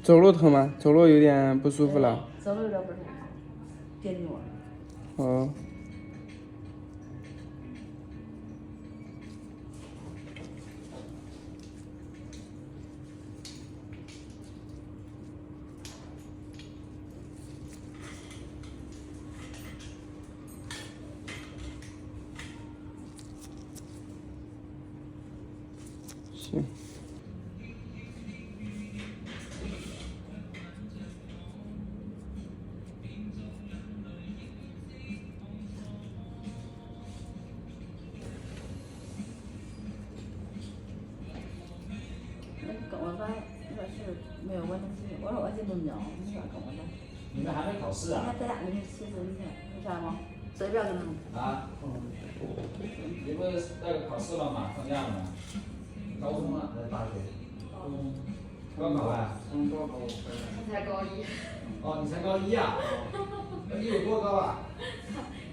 走路疼吗？走路有点不舒服了。走路有点不舒服，别扭。哦。行。跟我说那是没有完成期，我说我这能讲，你咋跟我说？你们还没考试啊？他在家给你写作业，为啥吗？随便给他们。啊？你不是那个考试了吗？放假了吗？高中了还是大学？高考啊？高考。我才高一。哦，你才高一啊？你有多高啊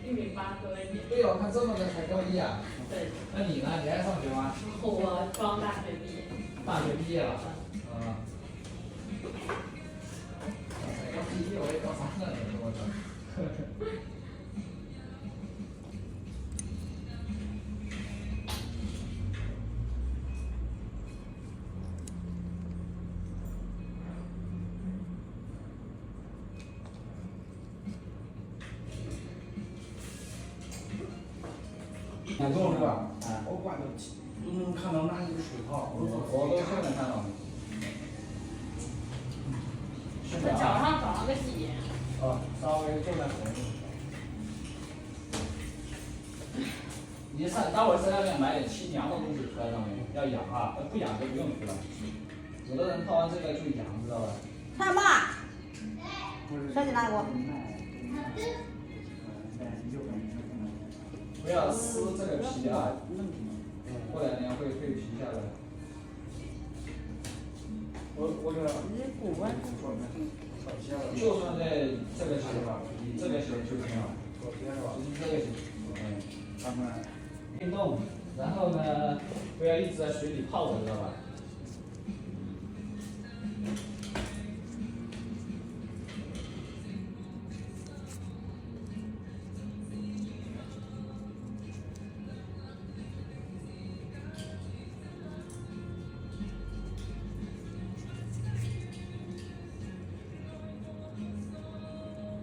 1.8米多一点。对呀，我看这么的才高一啊。对。那你呢？你还上学吗？我刚大学毕业。大学毕业了。才高一，我也高3了，我操。严重是吧？我管都能看到那一个水泡。我都现在看到。他脚上长了个癣。稍微重点红。你待会在那边买点清凉的东西涂在上面，要养啊，不养就不用涂了。有的人泡完这个就痒，知道吧？看妈。手机拿给我。不要撕这个皮啊，过2年会蜕皮下来。我这。你不管。就算在这个行吧，你这个行就行了。就是这个行。他们运动，然后呢，不要一直在水里泡着，知道吧？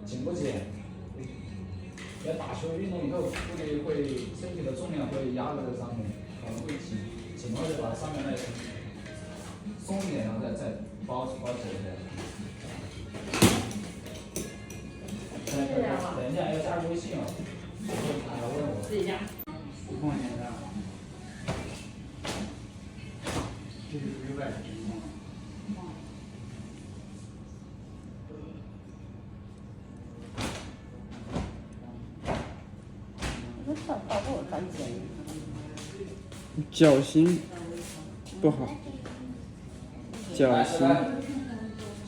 紧不紧？要打球运动以后，估计会身体的重量会压在这上面，可能会紧，紧了就把上面那层松一点，然后再包起来。等一下要加微信哦，还要问我。自己加。不放心的。这是属于外地情况。脚心不好，脚心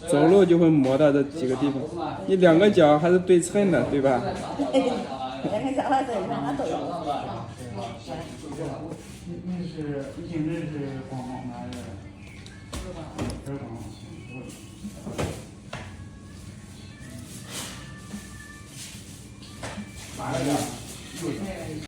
走路就会磨到这几个地方。你2个脚还是对称的，对吧？2个脚还对称，俺都有。那是一定是光拿的，这是光。哪个？右。